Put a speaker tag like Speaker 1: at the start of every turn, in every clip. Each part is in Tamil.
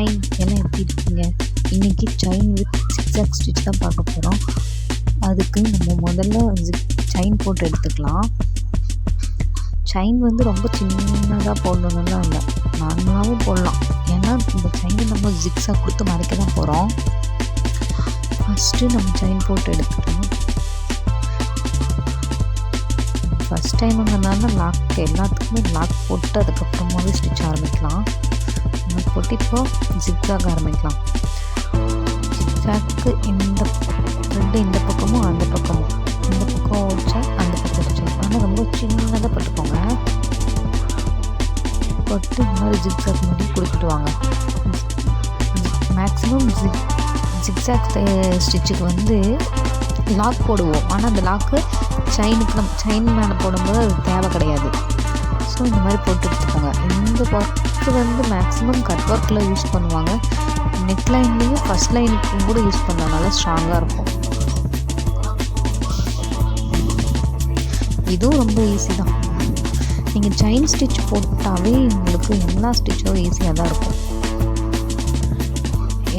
Speaker 1: ஹாய், எல்லாம் எப்படி இருக்கீங்க? இன்றைக்கி செயின் வித் ஜிக்ஸாக் ஸ்டிச் தான் பார்க்க போகிறோம். அதுக்கு நம்ம முதல்ல செயின் போட்டு எடுத்துக்கலாம். செயின் வந்து ரொம்ப சின்னதாக போடணும்லாம் இல்லை, நார்மலாகவும் போடலாம். ஏன்னா இந்த செயினை நம்ம ஜிக்ஸாக் கொடுத்து மறைக்க தான் போகிறோம். ஃபஸ்ட்டு நம்ம செயின் போட்டு எடுத்துக்கலாம். ஃபஸ்ட் டைமுங்கிறதுனால லாக் எல்லாத்துக்குமே லாக் போட்டு அதுக்கப்புறமாவே ஸ்டிச் ஆரம்பிக்கலாம். போட்டு இப்போது ஜிக்ஸாக் ஆரம்பிக்கலாம். ஜிக்ஸாக்கு இந்த த்ரெட்டு இந்த பக்கமும் அந்த பக்கமும், இந்த பக்கம் வச்சா அந்த பக்கம் வச்சா, ஆனால் ரொம்ப சின்னதாக போட்டுக்கோங்க. போட்டு இந்த மாதிரி ஜிக்ஸாக் மாதிரி கொடுத்துட்டு வாங்க. மேக்ஸிமம் ஜிக்ஸாக் ஸ்டிச்சுக்கு வந்து லாக் போடுவோம், ஆனால் அந்த லாக்கு செயினுக்கு நம்ம செயின் மேலே போடும்போது அது தேவை கிடையாது. ஸோ இந்த மாதிரி போட்டு எடுத்துக்கோங்க. இந்த ஒர்க்கு வந்து மேக்ஸிமம் கட் ஒர்க்கில் யூஸ் பண்ணுவாங்க. நெக் லைன்லேயும் ஃபஸ்ட் லைனுக்கும் கூட யூஸ் பண்ணனால ஸ்ட்ராங்காக இருக்கும். இதுவும் ரொம்ப ஈஸி தான். நீங்கள் செயின் ஸ்டிச் போட்டாவே உங்களுக்கு எல்லா ஸ்டிச்சும் ஈஸியாக தான் இருக்கும்.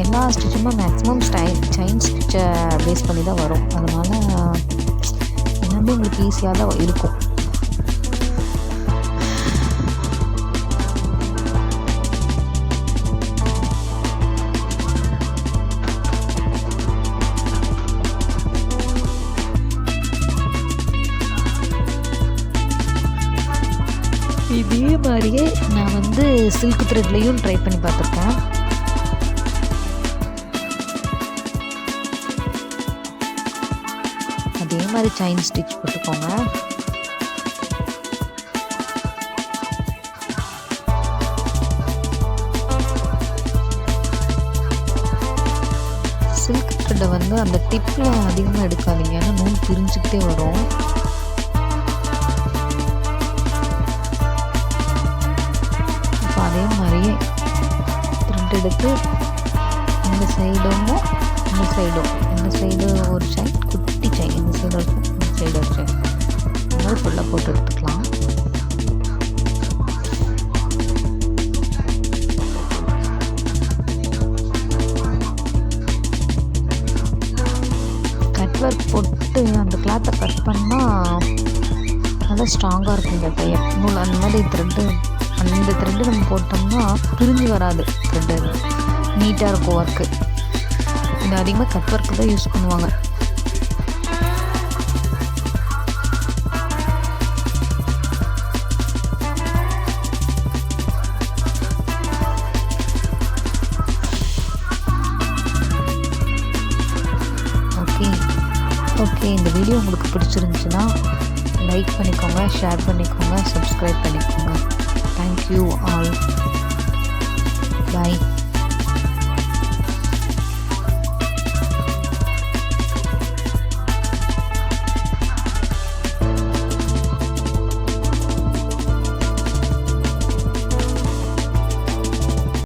Speaker 1: எல்லா ஸ்டிச்சுமே மேக்ஸிமம் செயின் ஸ்டிச்சை பேஸ் பண்ணி தான் வரும். அதனால் எல்லாமே உங்களுக்கு ஈஸியாக தான் இருக்கும். இதே மாதிரியே நான் வந்து சில்க் த்ரெட்லேயும் ட்ரை பண்ணி பார்த்துருக்கேன். அதே மாதிரி செயின் ஸ்டிச் போட்டுக்கோங்க. சில்க் த்ரெட்டை வந்து அந்த டிப்பில் அதிகமாக எடுக்காதீங்க, ஏன்னா நூல் பிரிஞ்சுக்கிட்டே வரும். அதே மாதிரியே த்ரெட் எடுத்து இந்த சைடும் இந்த சைடும், இந்த சைடு ஒரு செயின், குட்டி செயின், இந்த சைடு ஒரு இந்த சைடு ஒரு செயின், இந்த மாதிரி ஃபுல்லாக போட்டு எடுத்துக்கலாம். கட் ஒர்க் போட்டு அந்த கிளாத்தை கட் பண்ணால் நல்லா ஸ்ட்ராங்காக இருக்கும். இந்த தையல் நூல் அந்த மாதிரி த்ரெட்டு, அந்த த்ரெட்டு நம்ம போட்டோம்னா பிரிஞ்சு வராது. த்ரெட்டு நீட்டாக இருக்கும் ஒர்க்கு. இது அதிகமாக கட் ஒர்க்கு தான் யூஸ் பண்ணுவாங்க. ஓகே இந்த வீடியோ உங்களுக்கு பிடிச்சிருந்துச்சுன்னா லைக் பண்ணிக்கோங்க, ஷேர் பண்ணிக்கோங்க, சப்ஸ்கிரைப் பண்ணிக்கோங்க. Thank you all. Bye.